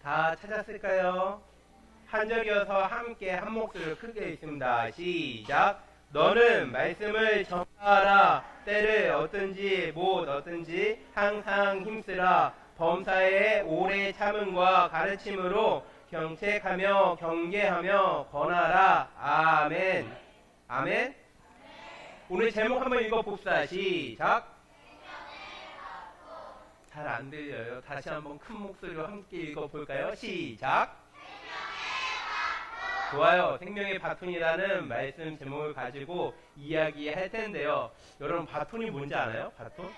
다 찾았을까요? 한 절이어서 함께 한 목소리로 크게 읽습니다. 시작. 너는 말씀을 전하라. 때를 얻든지 못 얻든지 항상 힘쓰라. 범사에 오래 참음과 가르침으로 경책하며 경계하며 권하라. 아멘. 아멘. 오늘 제목 한번 읽어봅시다. 시작. 잘 안 들려요. 다시 한번 큰 목소리로 함께 읽어볼까요? 시작. 좋아요. 생명의 바톤이라는 말씀 제목을 가지고 이야기할 텐데요. 여러분 바톤이 뭔지 아나요? 바톤?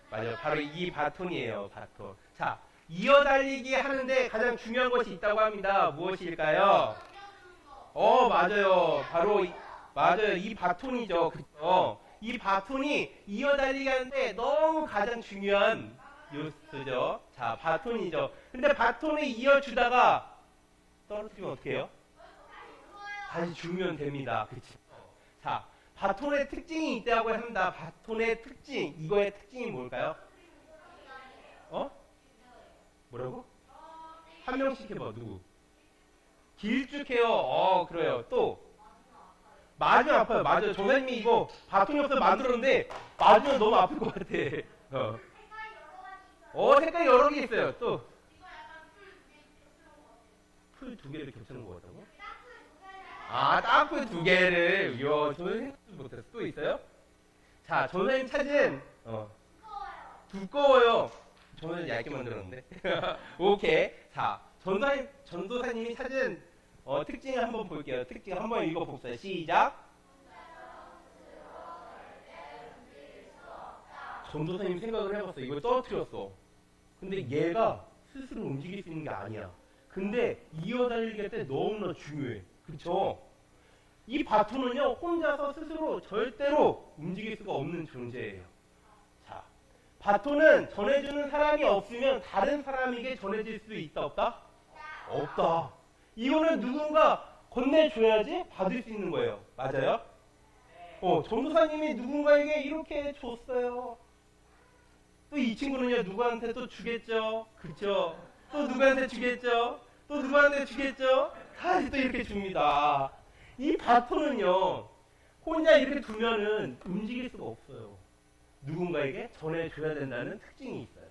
맞아요. 바로 이 바톤이에요. 바톤. 자, 이어달리기 하는데 가장 중요한 것이 있다고 합니다. 무엇일까요? 맞아요. 맞아요. 이 바톤이죠. 그쵸? 이 바톤이 이어달리기 하는데 너무 가장 중요한 요소죠. 자, 바톤이죠. 근데 바톤을 이어주다가 떨어뜨리면 어떻게 해요? 다시 주면 됩니다. 그치? 자, 바톤의 특징이 있다고 합니다. 바톤의 특징. 이거의 특징이 뭘까요? 뭐라고? 한 명씩 해봐. 누구? 길쭉해요. 그래요. 또 맞으면 아파요. 맞아요. 전사님이 이거 바톤이 없어서 만들었는데 맞으면 너무 아플 것 같아. 색깔이 여러 개 있어요. 또 풀 두 개를 겹치는 거 같다고? 딱풀 두 개를. 저는 생각도 못했어. 또 있어요? 자, 전사님 찾은 두꺼워요. 저는 얇게 만들었는데. 오케이. 자, 전도사님이 찾은 특징을 한번 볼게요. 특징 한번 읽어봅시다. 시작. 전도사님 생각을 해봤어. 이걸 떨어뜨렸어. 근데 얘가 스스로 움직일 수 있는 게 아니야. 근데 이어달리기 할 때 너무나 중요해. 그쵸? 이 바톤은요, 혼자서 스스로 절대로 움직일 수가 없는 존재예요. 자, 바톤은 전해주는 사람이 없으면 다른 사람에게 전해질 수 있다, 없다? 없다. 이거는 누군가 건네줘야지 받을 수 있는 거예요. 맞아요? 전도사님이 누군가에게 이렇게 줬어요. 또 이 친구는요, 누구한테 또 주겠죠? 그쵸? 또 누구한테 주겠죠? 또 누구한테 주겠죠? 다시 또 이렇게 줍니다. 이 바톤은요, 혼자 이렇게 두면은 움직일 수가 없어요. 누군가에게 전해줘야 된다는 특징이 있어요.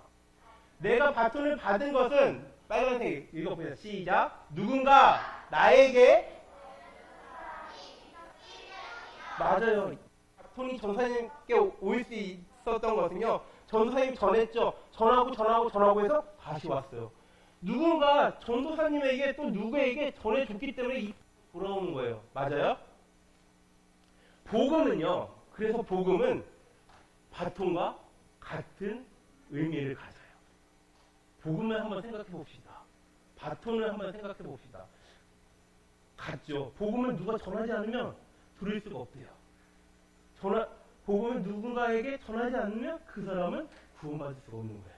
내가 바톤을 받은 것은 빨간색 읽어보세요. 시작. 누군가 나에게 맞아요. 바톤이 전사님께 올 수 있었던 것은요. 전도사님이 전했죠. 전하고 해서 다시 왔어요. 누군가 전도사님에게 또 누구에게 전해줬기 때문에 돌아오는 거예요. 맞아요? 복음은요. 그래서 복음은 바톤과 같은 의미를 가져요. 복음을 한번 생각해 봅시다. 바톤을 한번 생각해 봅시다. 같죠. 복음은 누가 전하지 않으면 들을 수가 없대요. 복음은 누군가에게 전하지 않으면 그 사람은 구원받을 수가 없는 거예요.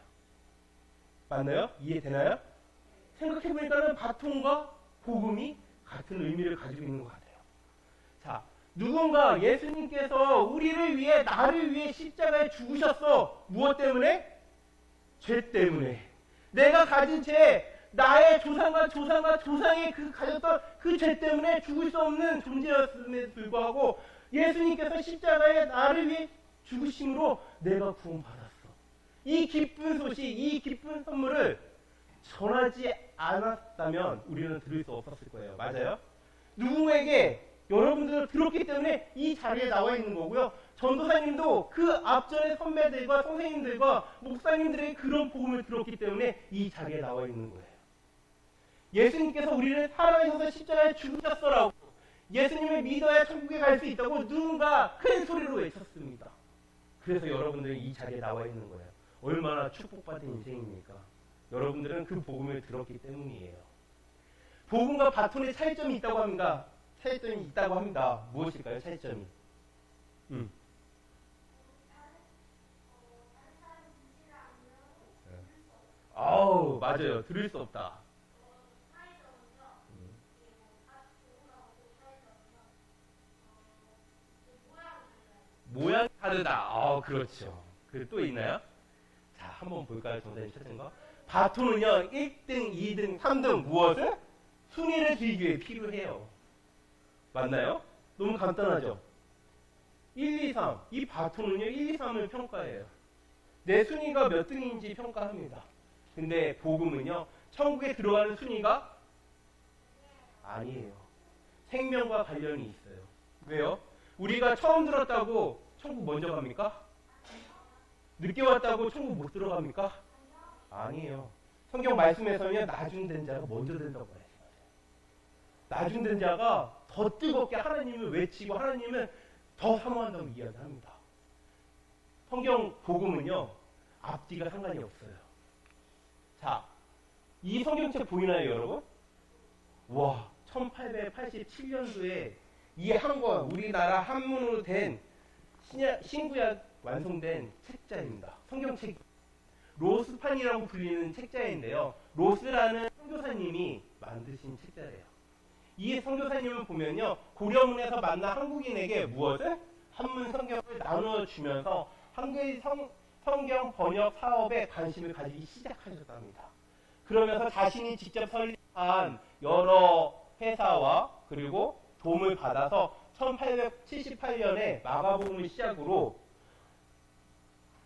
맞나요? 이해되나요? 생각해보니까는 바톤과 복음이 같은 의미를 가지고 있는 것 같아요. 자, 누군가 예수님께서 우리를 위해, 나를 위해 십자가에 죽으셨어. 무엇 때문에? 죄 때문에. 내가 가진 죄, 나의 조상과 조상이 가졌던 그 죄 때문에 죽을 수 없는 존재였음에도 불구하고 예수님께서 십자가에 나를 위해 죽으심으로 내가 구원받았어. 이 기쁜 소식, 이 기쁜 선물을 전하지 않았다면 우리는 들을 수 없었을 거예요. 맞아요? 누군가에게 여러분들은 들었기 때문에 이 자리에 나와 있는 거고요. 전도사님도 그 앞전의 선배들과 선생님들과 목사님들의 그런 복음을 들었기 때문에 이 자리에 나와 있는 거예요. 예수님께서 우리를 사랑하셔서 십자가에 죽으셨어라고, 예수님을 믿어야 천국에 갈 수 있다고 누군가 큰 소리로 외쳤습니다. 그래서 여러분들은 이 자리에 나와 있는 거예요. 얼마나 축복받은 인생입니까? 여러분들은 그 복음을 들었기 때문이에요. 복음과 바톤의 차이점이 있다고 합니다. 차이점이 있다고 합니다. 무엇일까요? 차이점이. 맞아요. 들을 수 없다. 모양이 다르다. 그렇죠. 그 또 있나요? 자, 한번 볼까요? 전사님 찾은 거. 바톤은요 1등, 2등, 3등 무엇을? 순위를 드리기 위해 필요해요. 맞나요? 너무 간단하죠? 1, 2, 3. 이 바톤은요 1, 2, 3을 평가해요. 내 순위가 몇 등인지 평가합니다. 근데 복음은요 천국에 들어가는 순위가 아니에요. 생명과 관련이 있어요. 왜요? 우리가 처음 들었다고 천국 먼저 갑니까? 늦게 왔다고 천국 못 들어갑니까? 아니에요. 성경 말씀에서는 나중된 자가 먼저 된다고 말씀하세요. 나중된 자가 더 뜨겁게 하나님을 외치고 하나님을 더 사모한다고 이야기합니다. 성경 복음은요 앞뒤가 상관이 없어요. 자, 이 성경책 보이나요 여러분? 와, 1887년도에 이 한권 우리나라 한문으로 된 신구약 완성된 책자입니다. 성경책 로스판이라고 불리는 책자인데요. 로스라는 선교사님이 만드신 책자래요. 이 선교사님을 보면요 고려문에서 만난 한국인에게 무엇을? 한문 성경을 나누어 주면서 한국의 성경 번역 사업에 관심을 가지기 시작하셨답니다. 그러면서 자신이 직접 설립한 여러 회사와 그리고 도움을 받아서 1878년에 마가복음을 시작으로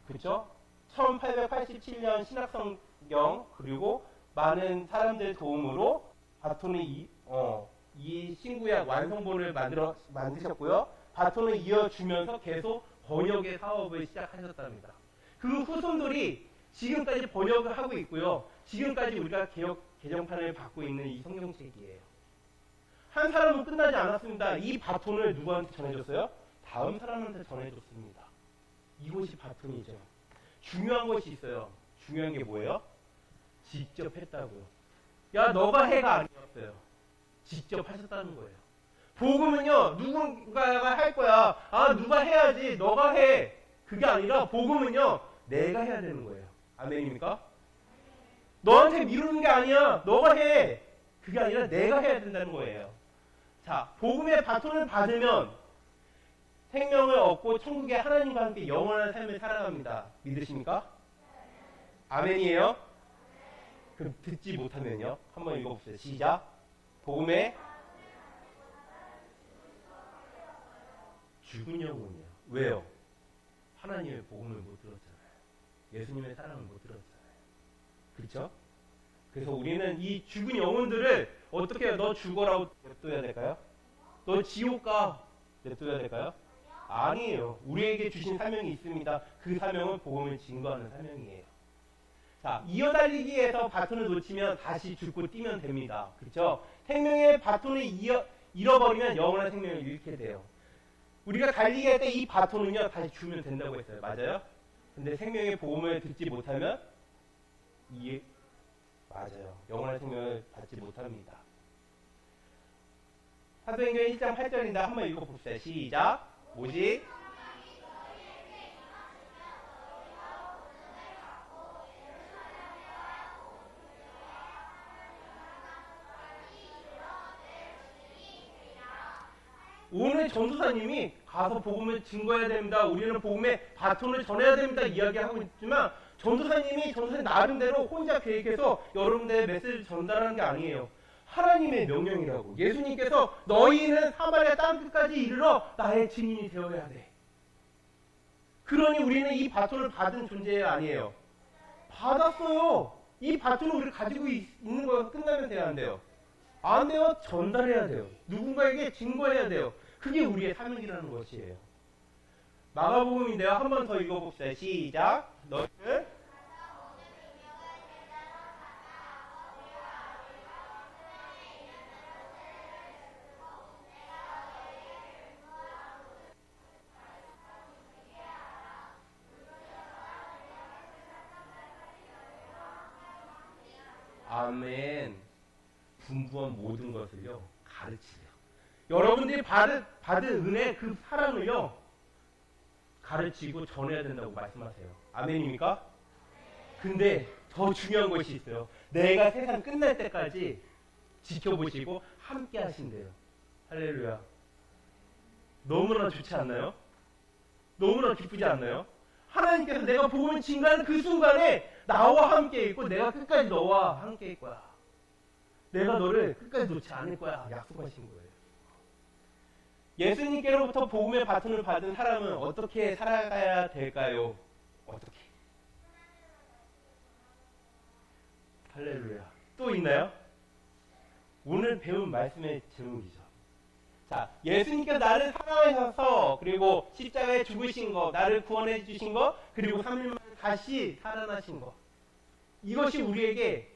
그렇죠? 1887년 신약성경 그리고 많은 사람들 도움으로 바톤의 이 신구약 완성본을 만드셨고요. 바톤을 이어주면서 계속 번역의 사업을 시작하셨답니다. 그 후손들이 지금까지 번역을 하고 있고요. 지금까지 우리가 개정판을 받고 있는 이 성경책이에요. 한 사람은 끝나지 않았습니다. 이 바톤을 누구한테 전해줬어요? 다음 사람한테 전해줬습니다. 이것이 바톤이죠. 중요한 것이 있어요. 중요한 게 뭐예요? 직접 했다고요. 야, 너가 해가 아니었어요. 직접 하셨다는 거예요. 복음은요, 누군가가 할 거야. 아, 누가 해야지. 너가 해. 그게 아니라 복음은요, 내가 해야 되는 거예요. 아멘입니까? 너한테 미루는 게 아니야. 너가 해. 그게 아니라 내가 해야 된다는 거예요. 자, 복음의 바톤을 받으면 생명을 얻고 천국에 하나님과 함께 영원한 삶을 살아갑니다. 믿으십니까? 아멘이에요? 그럼 듣지 못하면요. 한번 읽어보세요. 시작. 복음의 죽은 영혼이요. 왜요? 하나님의 복음을 못 들었잖아요. 예수님의 사랑을 못 들었잖아요. 그렇죠? 그래서 우리는 이 죽은 영혼들을 어떻게 해요? 너 죽어라고 냅둬야 될까요? 너 지옥 가 냅둬야 될까요? 아니에요. 우리에게 주신 사명이 있습니다. 그 사명은 복음을 증거하는 사명이에요. 자, 이어달리기에서 바톤을 놓치면 다시 죽고 뛰면 됩니다. 그렇죠? 생명의 바톤을 잃어버리면 영원한 생명을 잃게 돼요. 우리가 달리기 할 때 이 바톤은요 다시 주면 된다고 했어요. 맞아요? 근데 생명의 복음을 듣지 못하면 맞아요. 영원한 생명을 받지 못합니다. 사도행전 1장 8절인데 한번 읽어봅시다. 시작. 뭐지? 오늘 전도사님이 가서 복음을 증거해야 됩니다. 우리는 복음의 바톤을 전해야 됩니다. 이야기하고 있지만 전도사님 나름대로 혼자 계획해서 여러분들의 메시지를 전달하는 게 아니에요. 하나님의 명령이라고. 예수님께서 너희는 사마리아 땅끝까지 이르러 나의 증인이 되어야 돼. 그러니 우리는 이 바톤을 받은 존재 아니에요. 받았어요. 이 바톤을 우리가 가지고 있는 거 끝나면 돼야 안 돼요. 안 돼요. 전달해야 돼요. 누군가에게 증거해야 돼요. 그게 우리의 사명이라는 것이에요. 마가복음인데요. 한 번 더 읽어봅시다. 시작. 너희는 아멘. 분부한 모든 것을요 가르치세요. 여러분들이 받은 은혜 그 사랑을요 가르치고 전해야 된다고 말씀하세요. 아멘입니까? 근데 더 중요한 것이 있어요. 내가 세상 끝날 때까지 지켜보시고 함께 하신대요. 할렐루야. 너무나 좋지 않나요? 너무나 기쁘지 않나요? 하나님께서 내가 복음을 증거하는 그 순간에 나와 함께 있고 내가 끝까지 너와 함께 있을 거야. 내가 너를 끝까지 놓지 않을 거야. 약속하신 거예요. 예수님께로부터 복음의 바톤을 받은 사람은 어떻게 살아가야 될까요? 어떻게? 할렐루야. 또 있나요? 오늘 배운 말씀의 제목이죠. 자, 예수님께서 나를 사랑하셔서 그리고 십자가에 죽으신 거, 나를 구원해 주신 거, 그리고 3일 만에 다시 살아나신 거. 이것이 우리에게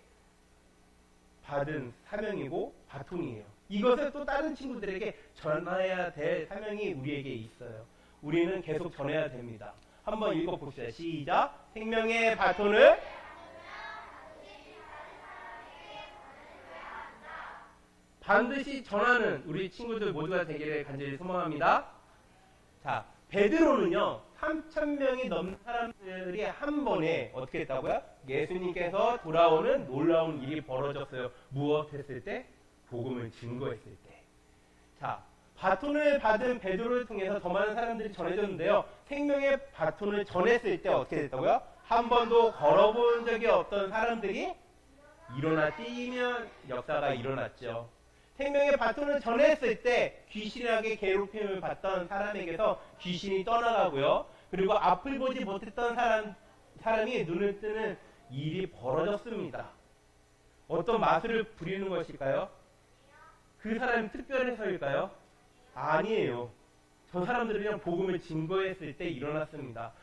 받은 사명이고 바통이에요. 이것을 또 다른 친구들에게 전해야 될 사명이 우리에게 있어요. 우리는 계속 전해야 됩니다. 한번 읽어봅시다. 시작. 생명의 바톤을 반드시 전하는 우리 친구들 모두가 되기를 간절히 소망합니다. 자, 베드로는요 3,000명이 넘는 사람들이 한 번에 어떻게 했다고요? 예수님께서 돌아오는 놀라운 일이 벌어졌어요. 무엇 했을 때? 복음을 증거했을 때. 자, 바톤을 받은 베드로를 통해서 더 많은 사람들이 전해졌는데요. 생명의 바톤을 전했을 때 어떻게 됐다고요? 한 번도 걸어본 적이 없던 사람들이 뛰면 역사가 일어났죠. 생명의 바톤을 전했을 때 귀신에게 괴롭힘을 받던 사람에게서 귀신이 떠나가고요. 그리고 앞을 보지 못했던 사람이 눈을 뜨는 일이 벌어졌습니다. 어떤 마술을 부리는 것일까요? 그 사람이 특별해서일까요? 아니에요. 저 사람들은 그냥 복음을 증거했을 때 일어났습니다.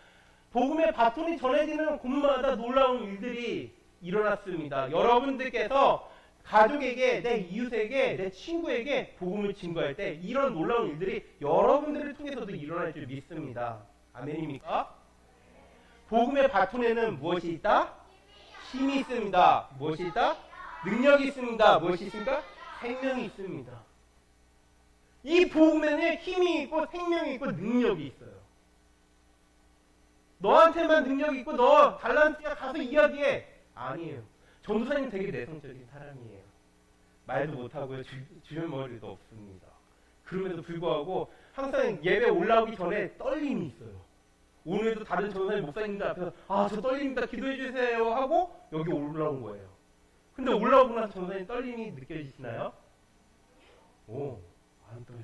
복음의 바톤이 전해지는 곳마다 놀라운 일들이 일어났습니다. 여러분들께서 가족에게, 내 이웃에게, 내 친구에게 복음을 증거할 때 이런 놀라운 일들이 여러분들을 통해서도 일어날 줄 믿습니다. 아멘입니까? 복음의 바톤에는 무엇이 있다? 힘이 있습니다. 무엇이 있다? 능력이 있습니다. 무엇이 있습니까? 생명이 있습니다. 이 복음에는 힘이 있고 생명이 있고 능력이 있어요. 너한테만 능력이 있고 너 달란트야 가서 이야기해. 아니에요. 전도사님 되게 내성적인 사람이에요. 말도 못하고요. 주변 머리도 없습니다. 그럼에도 불구하고 항상 예배 올라오기 전에 떨림이 있어요. 오늘도 다른 전도사님 목사님들 앞에서 저 떨립니다. 기도해 주세요 하고 여기 올라온 거예요. 근데 올라오고 나서 전도사님 떨림이 느껴지시나요? 안 떨려.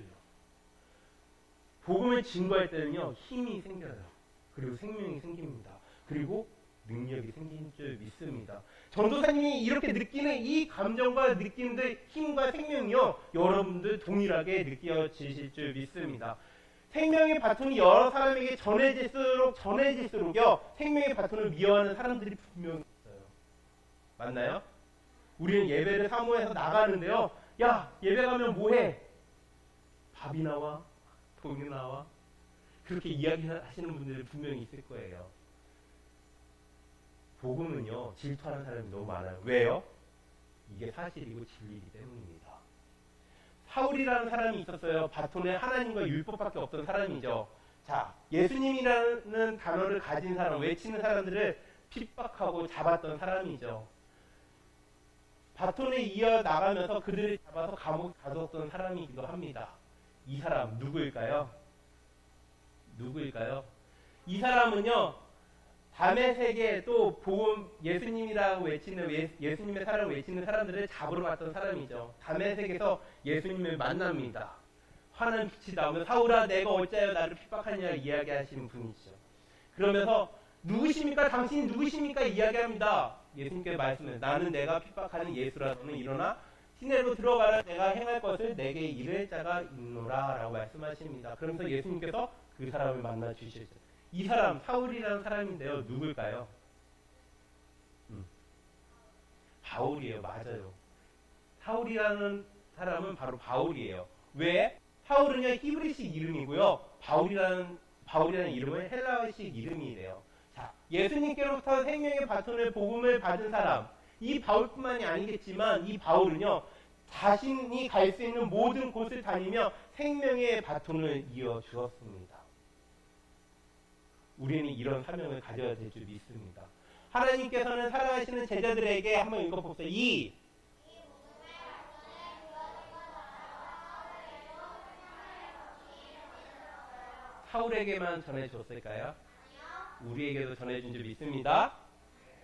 복음을 증거할 때는요 힘이 생겨요. 그리고 생명이 생깁니다. 그리고 능력이 생긴 줄 믿습니다. 전도사님이 이렇게 느끼는 이 감정과 느끼는 힘과 생명이요 여러분들 동일하게 느껴지실 줄 믿습니다. 생명의 바톤이 여러 사람에게 전해질수록요 생명의 바톤을 미워하는 사람들이 분명히 있어요. 맞나요? 우리는 예배를 사모해서 나가는데요. 야, 예배 가면 뭐해? 밥이 나와? 돈이 나와? 그렇게 이야기하시는 분들이 분명히 있을 거예요. 복음은요 질투하는 사람이 너무 많아요. 왜요? 이게 사실이고 진리이기 때문입니다. 사울이라는 사람이 있었어요. 바톤에 하나님과 율법밖에 없던 사람이죠. 자, 예수님이라는 단어를 가진 사람, 외치는 사람들을 핍박하고 잡았던 사람이죠. 바톤에 이어 나가면서 그들을 잡아서 감옥에 가뒀던 사람이기도 합니다. 이 사람 누구일까요? 이 사람은요 담의 세계 또 복음 예수님이라고 외치는 예수님의 사랑을 외치는 사람들을 잡으러 갔던 사람이죠. 담의 세계에서 예수님을 만납니다. 화는 빛이 나오며 사울아 내가 어찌하여 나를 핍박하느냐 이야기하시는 분이죠. 그러면서 누구십니까? 당신이 누구십니까? 이야기합니다. 예수님께 말씀해요. 나는 내가 핍박하는 예수라. 너는 일어나 시내로 들어가라. 내가 행할 것을 내게 이를 자가 있노라 라고 말씀하십니다. 그러면서 예수님께서 그 사람을 만나 주시죠. 이 사람 사울이라는 사람인데요. 누굴까요? 바울이에요. 맞아요. 사울이라는 사람은 바로 바울이에요. 왜? 사울은요 히브리식 이름이고요. 바울이라는 이름은 헬라어식 이름이래요. 자, 예수님께로부터 생명의 바톤을 복음을 받은 사람, 이 바울뿐만이 아니겠지만 이 바울은요 자신이 갈 수 있는 모든 곳을 다니며 생명의 바톤을 이어 주었습니다. 우리는 이런 사명을 가져야 될 줄 믿습니다. 하나님께서는 사랑하시는 제자들에게 한번 읽어봅시다. 사울에게만 전해줬을까요? 우리에게도 전해준 줄 믿습니다.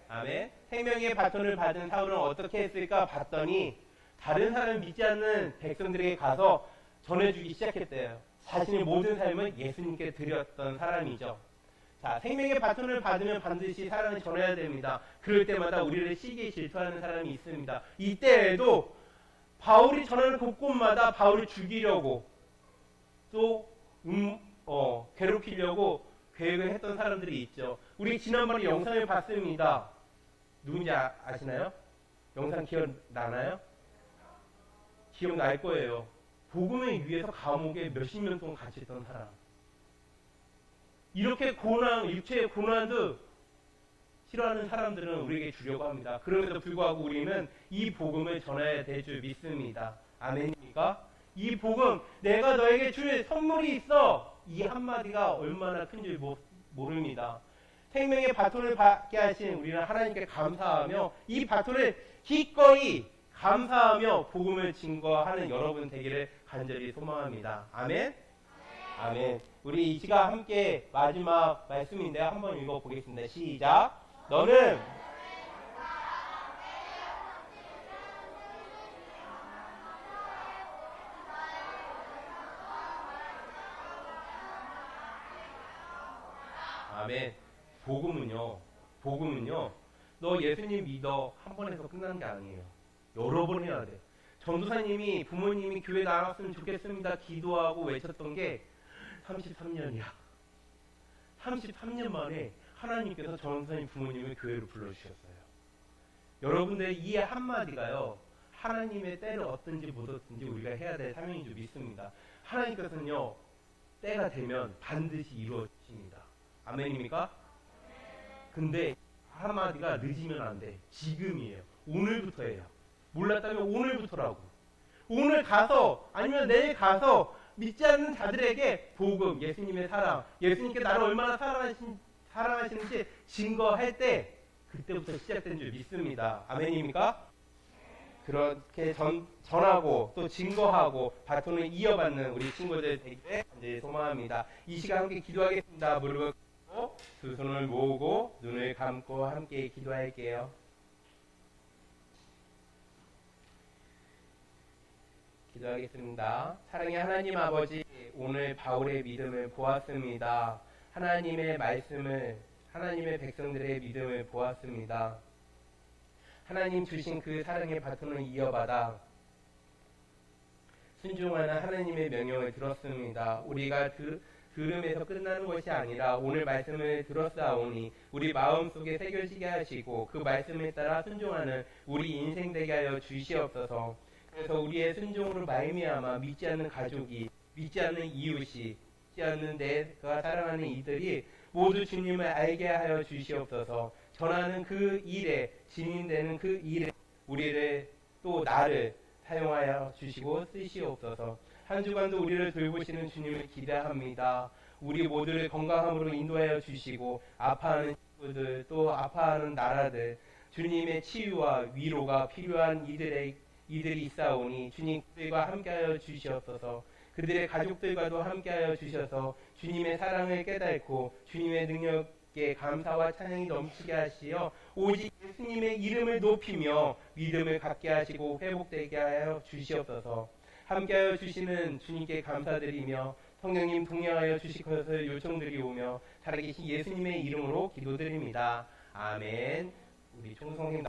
아멘. 생명의 바톤을 받은 사울은 어떻게 했을까 봤더니 다른 사람 믿지 않는 백성들에게 가서 전해주기 시작했대요. 자신의 모든 삶을 예수님께 드렸던 사람이죠. 자, 생명의 바톤을 받으면 반드시 사랑을 전해야 됩니다. 그럴 때마다 우리를 시기에 질투하는 사람이 있습니다. 이때에도 바울이 전하는 곳곳마다 바울을 죽이려고 또 괴롭히려고 계획을 했던 사람들이 있죠. 우리 지난번에 영상을 봤습니다. 누군지 아시나요? 영상 기억나나요? 기억날 거예요. 복음을 위해서 감옥에 몇십 년 동안 갇혔던 사람. 이렇게 고난, 육체의 고난도 싫어하는 사람들은 우리에게 주려고 합니다. 그럼에도 불구하고 우리는 이 복음을 전해야 될 줄 믿습니다. 아멘입니까? 이 복음, 내가 너에게 줄 선물이 있어. 이 한마디가 얼마나 큰지 모릅니다. 생명의 바톤을 받게 하신 우리는 하나님께 감사하며 이 바톤을 기꺼이 감사하며 복음을 증거하는 여러분 되기를 간절히 소망합니다. 아멘. 아멘. 우리 이 시간 함께 마지막 말씀인데요. 한번 읽어보겠습니다. 시작. 너는 아멘. 복음은요. 너 예수님 믿어 한 번 해서 끝나는 게 아니에요. 여러 번 해야 돼. 전도사님이 부모님이 교회 나왔으면 좋겠습니다. 기도하고 외쳤던 게 33년이야. 33년 만에 하나님께서 전도사님 부모님을 교회로 불러주셨어요. 여러분들 이 한마디가요. 하나님의 때를 어떤지 못 어떤지 우리가 해야 될 사명인 줄 믿습니다. 하나님께서는요. 때가 되면 반드시 이루어집니다. 아멘입니까? 근데 한마디가 늦으면 안 돼. 지금이에요. 오늘부터예요. 몰랐다면 오늘부터라고. 오늘 가서 아니면 내일 가서 믿지 않는 자들에게 복음, 예수님의 사랑, 예수님께 나를 얼마나 사랑하시는지 증거할 때 그때부터 시작된 줄 믿습니다. 아멘입니까? 그렇게 전하고 또 증거하고 바톤을 이어받는 우리 친구들 되기를 간절히 소망합니다. 이 시간 함께 기도하겠습니다. 무릎을 꿇고 두 손을 모으고 눈을 감고 함께 기도할게요. 기도하겠습니다. 사랑의 하나님 아버지, 오늘 바울의 믿음을 보았습니다. 하나님의 말씀을, 하나님의 백성들의 믿음을 보았습니다. 하나님 주신 그 사랑의 바톤을 이어받아 순종하는 하나님의 명령을 들었습니다. 우리가 들음에서 끝나는 것이 아니라 오늘 말씀을 들었사오니 우리 마음속에 새겨지게 하시고 그 말씀에 따라 순종하는 우리 인생 되게 하여 주시옵소서. 그래서 우리의 순종으로 말미암아 믿지 않는 가족이, 믿지 않는 이웃이, 믿지 않는 내가 사랑하는 이들이 모두 주님을 알게 하여 주시옵소서. 전하는 그 일에, 증인되는 그 일에 우리를 또 나를 사용하여 주시고 쓰시옵소서. 한 주간도 우리를 돌보시는 주님을 기대합니다. 우리 모두를 건강함으로 인도하여 주시고 아파하는 친구들 또 아파하는 나라들 주님의 치유와 위로가 필요한 이들이 있사오니 주님 그들과 함께하여 주시옵소서. 그들의 가족들과도 함께하여 주셔서 주님의 사랑을 깨닫고 주님의 능력에 감사와 찬양이 넘치게 하시어 오직 예수님의 이름을 높이며 믿음을 갖게 하시고 회복되게 하여 주시옵소서. 함께하여 주시는 주님께 감사드리며 성령님 동행하여 주실 것을 요청드리오며 살아계신 예수님의 이름으로 기도드립니다. 아멘. 우리 총성님